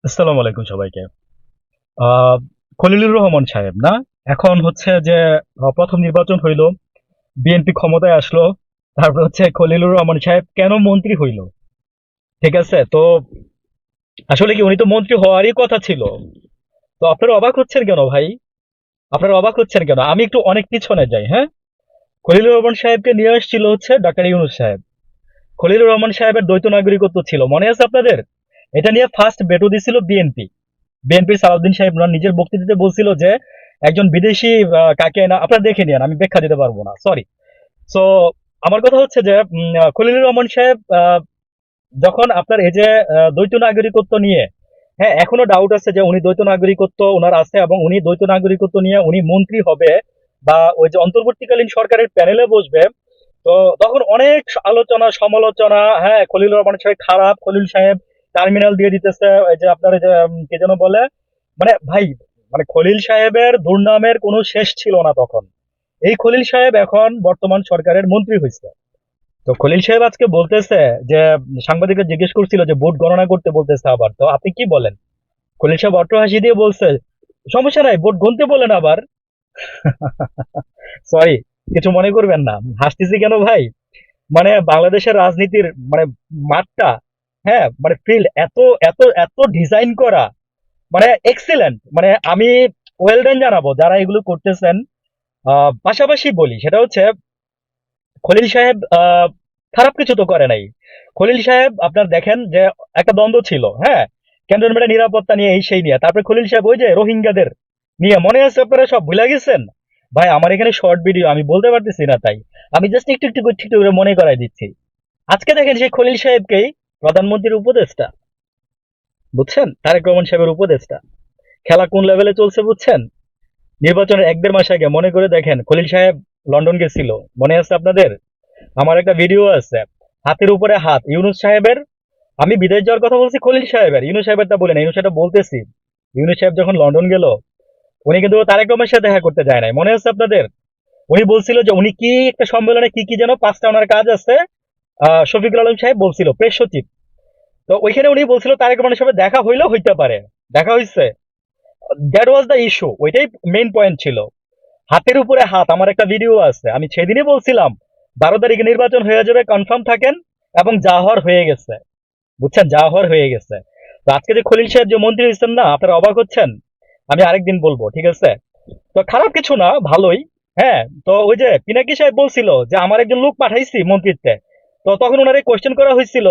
আসসালামু আলাইকুম সবাইকে। আহ, খলিলুর রহমান সাহেব না, এখন হচ্ছে যে প্রথম নির্বাচন হইল, বিএনপি ক্ষমতায় আসলো, তারপর হচ্ছে খলিলুর রহমান সাহেব কেন মন্ত্রী হইল? ঠিক আছে, তো আসলে কি উনি তো মন্ত্রী হওয়ারই কথা ছিল। তো আপনারা অবাক হচ্ছেন কেন ভাই? আপনারা অবাক হচ্ছেন কেন? আমি একটু অনেক পিছনে যাই, হ্যাঁ। খলিলুর রহমান সাহেবকে নিয়ে আসছিল হচ্ছে ডাক্তার ইউনূস সাহেব। খলিলুর রহমান সাহেবের দ্বৈত নাগরিকত্ব ছিল, মনে আছে আপনাদের? এটা নিয়ে ফার্স্ট ভেটো দিছিল বিএনপি। বিএনপির সালাউদ্দিন সাহেব ওনার নিজের বক্তৃতাতে বলছিল যে একজন বিদেশি কাকে না, আপনারা দেখে নিন, আমি ব্যাখ্যা দিতে পারবো না, সরি। সো আমার কথা হচ্ছে যে খলিলুর রহমান সাহেব যখন আপনার এই যে দ্বৈত নাগরিকত্ব নিয়ে, হ্যাঁ, এখনো ডাউট আছে যে উনি দ্বৈত নাগরিকত্ব ওনার আছে এবং উনি দ্বৈত নাগরিকত্ব নিয়ে উনি মন্ত্রী হবে বা ওই যে অন্তর্বর্তীকালীন সরকারের প্যানেলে বসবে। তো তখন অনেক আলোচনা সমালোচনা, হ্যাঁ, খলিল রহমান সাহেব খারাপ, খলিল সাহেব টার্মিনাল দিয়ে দিতেছে, ওই যে আপনার এই যে কে যেন বলে, মানে ভাই, মানে খলিল সাহেবের দুর্নামের কোনো শেষ ছিল না তখন। এই খলিল সাহেব এখন বর্তমান সরকারের মন্ত্রী হয়েছে। তো খলিল সাহেব আজকে বলতেছে যে সাংবাদিকরা জিজ্ঞেস করছিল যে ভোট গণনা করতে বলতেছে আবার, তো আপনি কি বলেন? খলিল সাহেব অট্টহাসি দিয়ে বলছে, সমস্যা নাই, ভোট গুনতে বলেন আবার। সরি, কিছু মনে করবেন না, হাসতেছি কেন ভাই? মানে বাংলাদেশের রাজনীতির মানে মাঠটা, হ্যাঁ, মানে ফিল্ড এত এত এত ডিজাইন করা, মানে এক্সিলেন্ট, মানে আমি ওয়েল ডান জানাবো যারা এগুলো করতেছেন। পাশাপাশি বলি সেটা হচ্ছে খলিল সাহেব খারাপ কিছু তো করে নাই। খলিল সাহেব আপনার দেখেন যে একটা দ্বন্দ্ব ছিল, হ্যাঁ, ক্যান্টনমেন্টের নিরাপত্তা নিয়ে এই সেই নিয়ে, তারপরে খলিল সাহেব ওই যে রোহিঙ্গাদের নিয়ে, মনে আছে আপনারা সব ভুলে গেছেন? ভাই আমার এখানে শর্ট ভিডিও, আমি বলতে পারতেছি না, তাই আমি জাস্ট একটু একটু একটু একটু করে মনে করাই দিচ্ছি। আজকে দেখেন সেই খলিল সাহেবকেই প্রধানমন্ত্রীর উপদেষ্টা, বুঝছেন, তারেক রহমান সাহেবের উপদেষ্টা। খেলা কোন লেভেলে চলছে বুঝছেন? নির্বাচনের এক দেড় মাস আগে মনে করে দেখেন খলিল সাহেব লন্ডন গেছিল, মনে আছে আপনাদের? আমার একটা ভিডিও আছে, হাতের উপরে হাত ইউনুস সাহেবের। আমি বিদেশ যাওয়ার কথা বলছি খলিল সাহেবের, ইউনুস সাহেবেরটা বলে না, ইউনুস সাহেবটা বলতেছি। ইউনুস সাহেব যখন লন্ডন গেল, উনি কিন্তু তারেক রহমানের সাথে দেখা করতে যায় নাই, মনে আছে আপনাদের? উনি বলছিল যে উনি কি একটা সম্মেলনে কি কি যেন পাঁচটা ওনার কাজ আছে। শফিকুল আলম সাহেব বলছিল, প্রেস সচিব। তো ওইখানে উনি বলছিল তারেক রহমানের সাথে দেখা হইলেও হইতে পারে, দেখা হইছে। দ্যাট ওয়াজ দ্য ইস্যু, ওইটাই মেইন পয়েন্ট ছিল। হাতের উপরে হাত, আমার একটা ভিডিও আছে, আমি সেদিনই বলছিলাম 12 তারিখে নির্বাচন হয়ে যাবে, কনফার্ম থাকেন। এবং যা হওয়ার হয়ে গেছে, বুঝছেন, যা হওয়ার হয়ে গেছে। তো আজকে যে খলিল সাহেব যে মন্ত্রী হয়েছেন না, আপনারা অবাক হচ্ছেন, আমি আরেকদিন বলবো, ঠিক আছে? তো খারাপ কিছু না, ভালোই। হ্যাঁ, তো ওই যে পিনাকি সাহেব বলছিল যে আমার একজন লোক পাঠাইছি মন্ত্রিত্বে, তো তখন ওনারে কোয়েশ্চেন করা হয়েছিল